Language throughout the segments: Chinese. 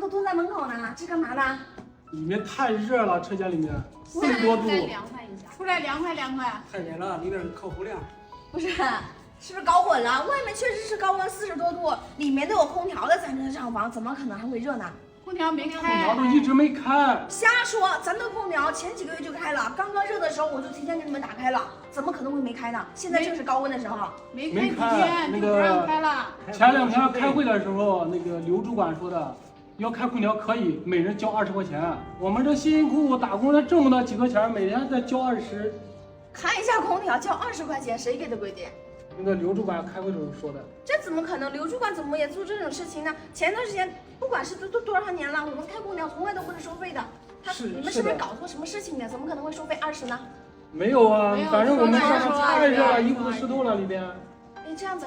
都蹲在门口呢，这干嘛呢？里面太热了，车间里面40多度。再凉快一下，出来凉快凉快。太热了，里边靠后凉。不是，是不是搞混了？外面确实是高温40多度，里面都有空调的，咱这个账房怎么可能还会热呢？空调没空调开，都一直没开。瞎说，咱的空调前几个月就开了，刚刚热的时候我就提前给你们打开了，怎么可能会没开呢？现在正是高温的时候。没开几天就不让开了。前2天开会的时候，那个刘主管说的，要开空调可以，每人交20块钱。我们这辛辛苦苦打工的挣不到几个钱，每天再交20。开一下空调交20块钱，谁给的规定？那个刘主管开会的时候说的。这怎么可能？刘主管怎么也做这种事情呢？前段时间，不管是都多少年了，我们开空调从来都不是收费的。你们是不是搞错什么事情呢？怎么可能会收费20呢？没有啊，没有反正我们说上太热了，衣服都湿透了里边。哎，这样子，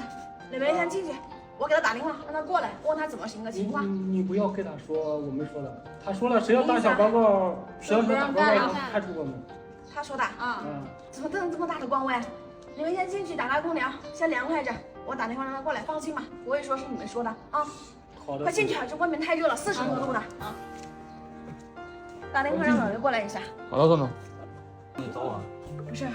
李梅先进去，我给他打电话，让他过来，问他怎么个情况。你不要跟他说我们说的，他说了，谁要打小广告，谁要说打广告要开除我们。他说的啊，怎么这么大的官威？你们先进去打开空调，先凉快着。我打电话让他过来，放心吧，不会说是你们说的啊。好的。快进去啊，这外面太热了，40多度呢。啊。打电话让老刘过来一下。好的，总总。你早啊？不是，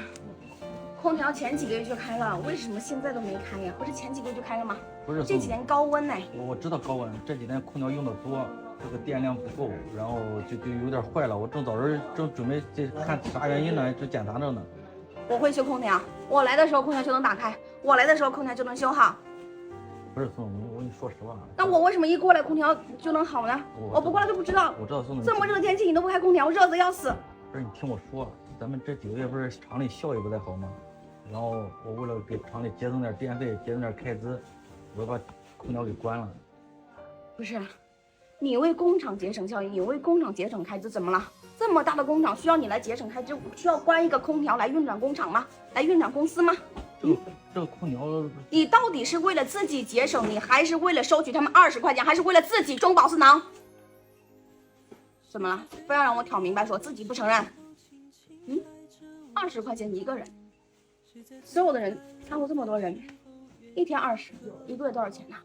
空调前几个月就开了，为什么现在都没开呀？不是前几个月就开了吗？不是，这几年高温呢。我知道高温，这几年空调用的多，这个电量不够，然后就有点坏了。我正准备这看啥原因呢，就检查着呢。我会修空调，我来的时候空调就能打开，我来的时候空调就能修好。不是宋总，我跟你说实话。那我为什么一过来空调就能好呢？我不过来就不知道。我知道宋总。这么热的天气你都不开空调，热得要死。不是你听我说，咱们这几个月不是厂里效益不太好吗？然后我为了给厂里节省点电费，节省点开支，我把空调给关了。不是，你为工厂节省效益，你为工厂节省开支，怎么了？这么大的工厂需要你来节省开支，需要关一个空调来运转工厂吗？来运转公司吗？这个空调，你到底是为了自己节省，你还是为了收取他们20块钱，还是为了自己中饱私囊？怎么了？非要让我挑明白说自己不承认？20块钱一个人，所有的人看过这么多人，一天20，一个月多少钱呢？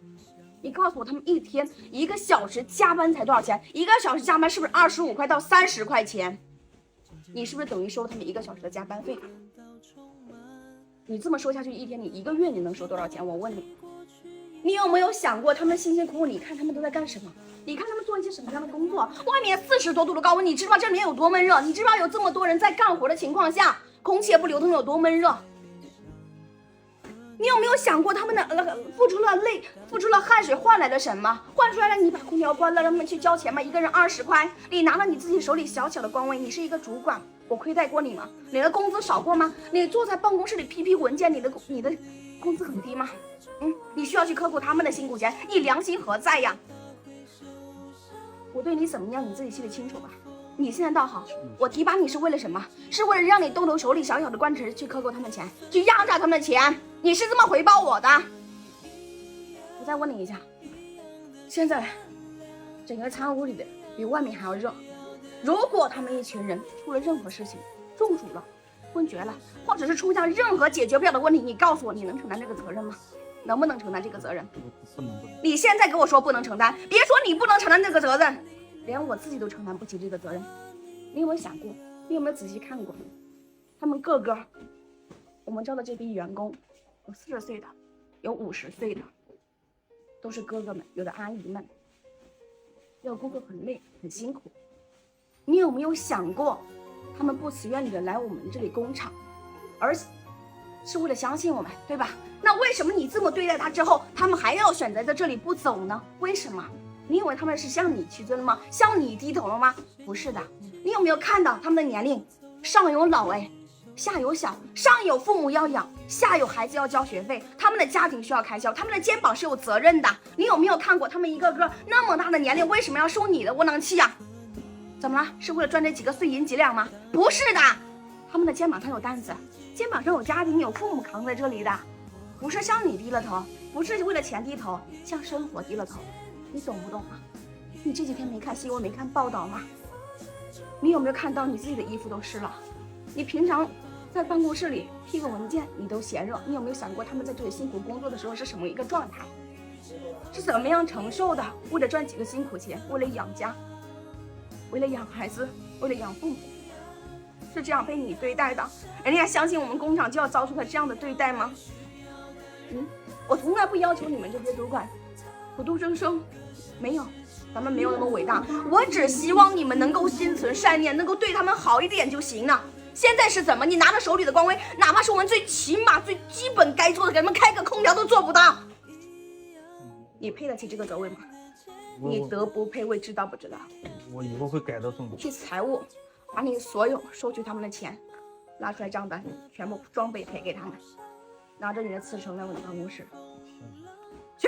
你告诉我，他们一天1个小时加班才多少钱？1个小时加班是不是25块到30块钱？你是不是等于收他们1个小时的加班费？你这么说下去，一天你1个月你能收多少钱？我问你，你有没有想过他们辛辛苦苦？你看他们都在干什么？你看他们做一些什么样的工作？外面40多度的高温，你知道这里面有多闷热？你知道有这么多人在干活的情况下，空气也不流通有多闷热？你有没有想过他们的付出了泪，付出了汗水换来了什么？换出来了你把空调关了，让他们去交钱吗？一个人20块，你拿了你自己手里小小的官位，你是一个主管，我亏待过你吗？你的工资少过吗？你坐在办公室里批批文件，你的工资很低吗？你需要去克扣他们的辛苦钱，你良心何在呀？我对你怎么样，你自己心里清楚吧。你现在倒好，我提拔你是为了什么？是为了让你动手里小小的官职去克扣他们钱，去压榨他们的钱，你是这么回报我的？我再问你一下，现在整个仓屋里的比外面还要热，如果他们一群人出了任何事情，中暑了、昏厥了，或者是出现任何解决不了的问题，你告诉我，你能承担这个责任吗？能不能承担这个责任？不能。你现在跟我说不能承担，别说你不能承担这个责任，连我自己都承担不起这个责任。你有没有想过？你有没有仔细看过？他们个个，我们招的这批员工，有40岁的，有50岁的，都是哥哥们，有的阿姨们，要工作很累很辛苦。你有没有想过，他们不辞愿意的来我们这里工厂，而是为了相信我们，对吧？那为什么你这么对待他之后，他们还要选择在这里不走呢？为什么？你以为他们是向你屈尊了吗？向你低头了吗？不是的。你有没有看到他们的年龄？上有老下有小，上有父母要养，下有孩子要交学费，他们的家庭需要开销，他们的肩膀是有责任的。你有没有看过他们一个个那么大的年龄，为什么要受你的窝囊气啊？怎么了？是为了赚这几个碎银几两吗？不是的，他们的肩膀上有担子，肩膀上有家庭，有父母扛在这里的，不是向你低了头，不是为了钱低头，向生活低了头。你懂不懂啊？你这几天没看新闻没看报道吗？你有没有看到你自己的衣服都湿了？你平常在办公室里批个文件你都嫌热，你有没有想过他们在这里辛苦工作的时候是什么一个状态？是怎么样承受的？为了赚几个辛苦钱，为了养家，为了养孩子，为了养父母，是这样被你对待的？人家相信我们工厂就要遭受他这样的对待吗？我从来不要求你们这些主管普度众生，没有，咱们没有那么伟大。我只希望你们能够心存善念，能够对他们好一点就行了。现在是怎么？你拿着手里的官威，哪怕是我们最起码、最基本该做的，给他们开个空调都做不到，你配得起这个职位吗？你德不配位，知道不知道？我以后会改的，宋总。去财务，把你所有收取他们的钱拉出来账单，全部装备赔给他们，拿着你的辞呈来我的办公室去。